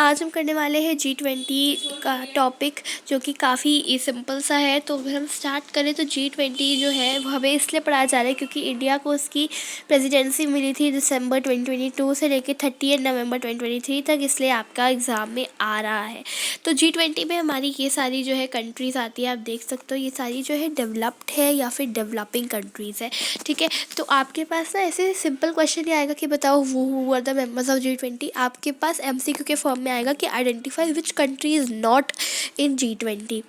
आज हम करने वाले हैं G20 का टॉपिक, जो कि काफ़ी सिंपल सा है। तो अगर हम स्टार्ट करें तो G20 जो है वो हमें इसलिए पढ़ाया जा रहा है क्योंकि इंडिया को उसकी प्रेसिडेंसी मिली थी दिसंबर 2022 से लेकर 30 नवंबर 2023 तक, इसलिए आपका एग्ज़ाम में आ रहा है। तो G20 में हमारी ये सारी जो है कंट्रीज़ आती है। आप देख सकते हो ये सारी जो है डेवलप्ड है या फिर डेवलपिंग कंट्रीज़ है। ठीक है, तो आपके पास ना ऐसे सिंपल क्वेश्चन ही आएगा कि बताओ who are the members of G20। आपके पास MCQ के फॉर्म में आएगा कि identify which country is not in G20।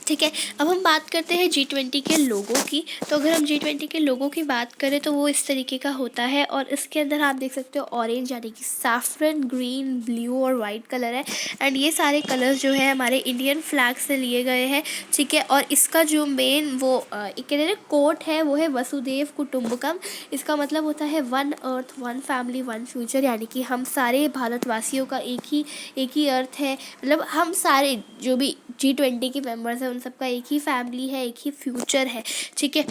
ठीक है, अब हम बात करते हैं G20 के लोगों की। तो अगर हम G20 के लोगों की बात करें तो वो इस तरीके का होता है, और इसके अंदर आप देख सकते हो ऑरेंज यानी कि सैफरन, ग्रीन, ब्लू और वाइट कलर है। एंड ये सारे कलर्स जो है हमारे इंडियन फ्लैग से लिए गए हैं। ठीक है, और इसका जो मेन वो एक कोट है वो है वसुदेव कुटुंबकम। इसका मतलब होता है one earth, one family, one future, यानी कि हम सारे भारतवासियों का एक ही अर्थ है। मतलब हम सारे जो भी G20 के मेंबर्स हैं उन सबका एक ही फैमिली है, एक ही फ्यूचर है। ठीक है,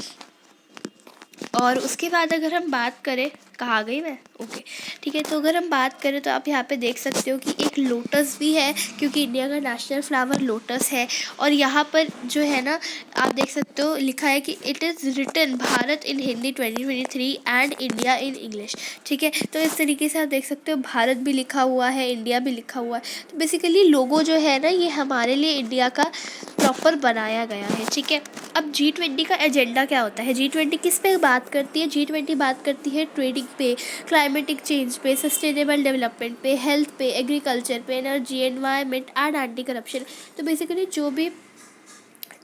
और उसके बाद अगर हम बात करें, कहाँ गई मैं, ओके ठीक है। तो अगर हम बात करें तो आप यहाँ पे देख सकते हो कि एक लोटस भी है, क्योंकि इंडिया का नेशनल फ्लावर लोटस है। और यहाँ पर जो है ना आप देख सकते हो लिखा है कि it is written Bharat in Hindi 2023 and India in English. ठीक है, तो इस तरीके से आप देख सकते हो भारत भी लिखा हुआ है, इंडिया भी लिखा हुआ है। तो बेसिकली लोगो जो है ना ये हमारे लिए इंडिया का प्रॉपर बनाया गया है। ठीक है, अब G20 का एजेंडा क्या होता है? G20 किस पे बात करती है? G20 बात करती है ट्रेडिंग पे, क्लाइमेटिक चेंज पे, सस्टेनेबल डेवलपमेंट पे, हेल्थ पे, एग्रीकल्चर पे, energy, environment and anti corruption. तो बेसिकली जो भी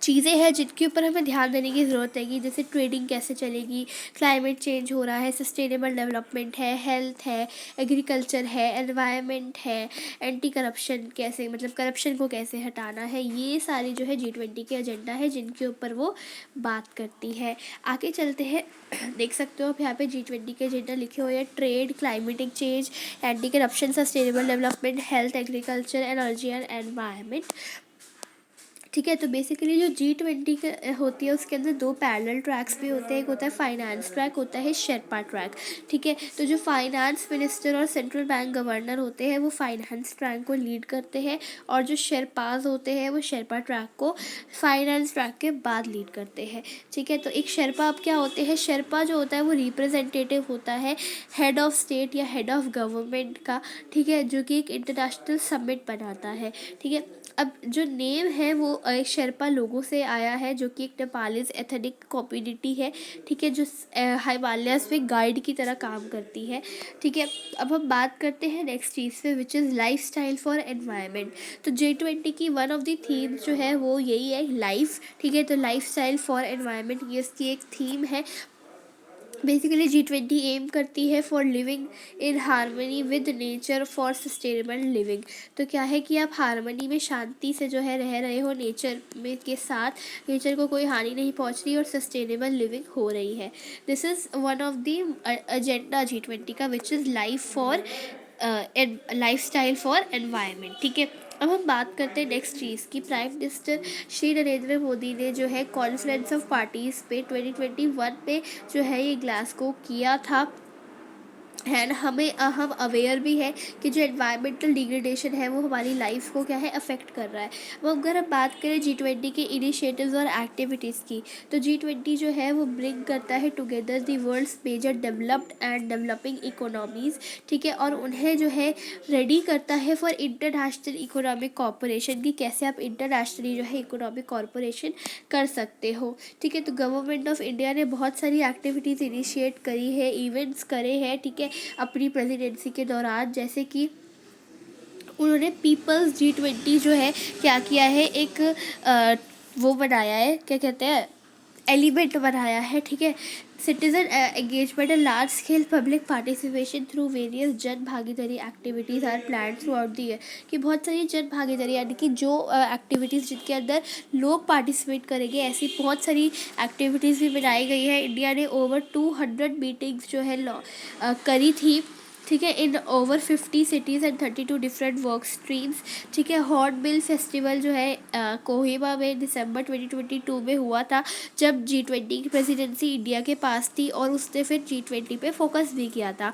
चीज़ें हैं जिनके ऊपर हमें ध्यान देने की ज़रूरत है, कि जैसे ट्रेडिंग कैसे चलेगी, क्लाइमेट चेंज हो रहा है, सस्टेनेबल डेवलपमेंट है, हेल्थ है, एग्रीकल्चर है, एनवायरनमेंट है, एंटी करप्शन कैसे, मतलब करप्शन को कैसे हटाना है, ये सारी जो है G20 के एजेंडा है जिनके ऊपर वो बात करती है। आगे चलते हैं देख सकते हो आप यहाँ पे G20 के एजेंडा लिखे हुए हैं: trade, climatic change, anti corruption, sustainable development, health, agriculture, energy and environment. ठीक है, तो बेसिकली जो G20 होती है उसके अंदर दो पैरेलल ट्रैक्स भी होते हैं। एक होता है फाइनेंस ट्रैक, होता है शेरपा ट्रैक। ठीक है, तो जो फाइनेंस मिनिस्टर और सेंट्रल बैंक गवर्नर होते हैं वो फाइनेंस ट्रैक को लीड करते हैं, और जो शेरपाज होते हैं वो शेरपा ट्रैक को फाइनेंस ट्रैक के बाद लीड करते हैं। ठीक है, तो एक शेरपा अब क्या होते हैं? शेरपा जो होता है वो रिप्रेजेंटेटिव होता है हेड ऑफ स्टेट या हेड ऑफ गवर्नमेंट का। ठीक है, जो कि एक इंटरनेशनल समिट बनाता है। ठीक है, अब जो नेम है वो एक शेरपा लोगों से आया है, जो कि एक नेपालीज एथनिक कम्युनिटी है। ठीक है, जो हिमालयस पे गाइड की तरह काम करती है। ठीक है, अब हम बात करते हैं नेक्स्ट चीज़ पे, which is life style for environment. तो G20 की वन ऑफ द थीम जो है वो यही है, लाइफ। ठीक है, तो लाइफ स्टाइल फॉर एनवायरनमेंट ये इसकी एक थीम है। बेसिकली G20 एम करती है for living in harmony with nature for sustainable living. तो क्या है कि आप हारमनी में शांति से जो है रह रहे हो नेचर में के साथ, नेचर को कोई हानि नहीं पहुंच रही और सस्टेनेबल लिविंग हो रही है। This is one of the agenda G20 का, which is life style for environment. ठीक है, अब हम बात करते हैं नेक्स्ट चीज़ की। प्राइम मिनिस्टर श्री नरेंद्र मोदी ने जो है कॉन्फ्रेंस ऑफ पार्टीज़ पे 2021 में जो है ये ग्लासगो किया था। एंड हम अवेयर भी है कि जो एनवायरमेंटल डिग्रेडेशन है वो हमारी लाइफ को क्या है अफेक्ट कर रहा है। वो अगर हम बात करें G20 के इनिशिएटिव्स और एक्टिविटीज़ की, तो G20 जो है वो ब्रिंग करता है together the world's major developed and developing economies. ठीक है, और उन्हें जो है रेडी करता है फॉर इंटरनेशनल इकोनॉमिक कॉरपोरेशन, की कैसे आप इंटरनेशनली जो है इकोनॉमिक कॉरपोरेशन कर सकते हो। ठीक है, तो गवर्नमेंट ऑफ इंडिया ने बहुत सारी एक्टिविटीज़ इनिशिएट करी है, इवेंट्स करे हैं। ठीक है, अपनी प्रेसिडेंसी के दौरान, जैसे कि उन्होंने पीपल्स G20 जो है क्या किया है, एक वो बनाया है, क्या कहते हैं, एलिमेंट बनाया है। ठीक है, citizen engagement and large scale public participation through various Jan Bhagidari activities are plan throughout the year. कि बहुत सारी जन भागीदारी यानी कि जो एक्टिविटीज़ जिनके अंदर लोग पार्टिसिपेट करेंगे, ऐसी बहुत सारी एक्टिविटीज़ भी बनाई गई है। इंडिया ने ओवर 200 मीटिंग्स जो है करी थी। ठीक है, इन over 50 cities and 32 different work streams. ठीक है, हॉर्नबिल फेस्टिवल जो है कोहिमा में दिसंबर 2022 में हुआ था, जब G20 की प्रेसिडेंसी इंडिया के पास थी, और उसने फिर G20 पे फोकस भी किया था।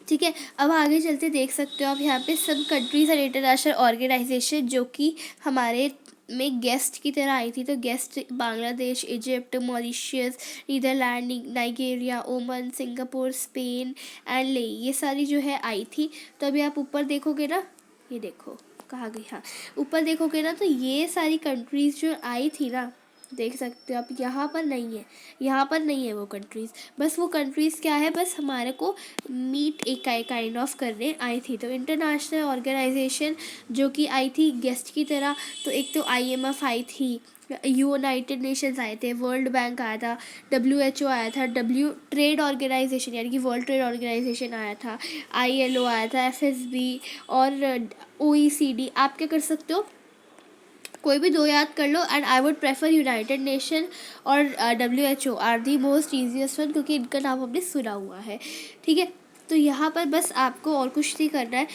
ठीक है। अब आगे चलते देख सकते हो आप यहाँ पे सब कंट्रीज एंड इंटरनेशनल ऑर्गेनाइजेशन जो कि हमारे में गेस्ट की तरह आई थी। तो guest Bangladesh, Egypt, Mauritius, Netherland, Nigeria, Oman, Singapore, Spain and ले, ये सारी जो है आई थी। तो अभी आप ऊपर देखोगे ना, ये देखो कहाँ गई, हाँ ऊपर देखोगे ना, तो ये सारी कंट्रीज जो आई थी ना, देख सकते हो आप, यहाँ पर नहीं है, यहाँ पर नहीं है वो कंट्रीज़। बस वो कंट्रीज़ क्या है, बस हमारे को मीट एक काइंड ऑफ करने आई थी। तो इंटरनेशनल ऑर्गेनाइजेशन जो कि आई थी गेस्ट की तरह, तो एक तो IMF आई थी, यूनाइटेड नेशंस आए थे, वर्ल्ड बैंक आया था, WHO आया था, ट्रेड ऑर्गेनाइजेशन यानी कि वर्ल्ड ट्रेड ऑर्गेनाइजेशन आया था, ILO आया था, FSB और OECD। आप क्या कर सकते हो, कोई भी दो याद कर लो, and I would prefer United Nation और WHO are the most easiest one, क्योंकि इनका नाम हमने सुना हुआ है। ठीक है, तो यहाँ पर बस आपको और कुछ नहीं करना है,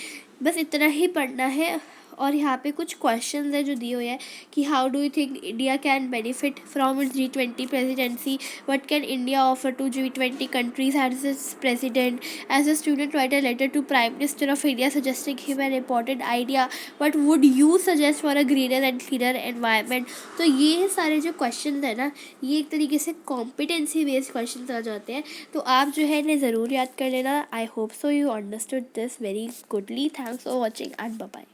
बस इतना ही पढ़ना है। और यहाँ पे कुछ क्वेश्चंस है जो दिए हुए हैं कि how do you think India can benefit from its G20 presidency, what can India offer to G20 countries as its president, as a student write a letter to prime minister of India suggesting him an important idea, what would you suggest for a greener and cleaner environment. तो ये सारे जो question है ना, ये एक तरीके से कॉम्पिटेंसी बेस्ड क्वेश्चन आ जाते हैं। तो आप जो है इन्हें ज़रूर याद कर लेना। I hope so you understood this very goodly. Thanks for watching and bye bye.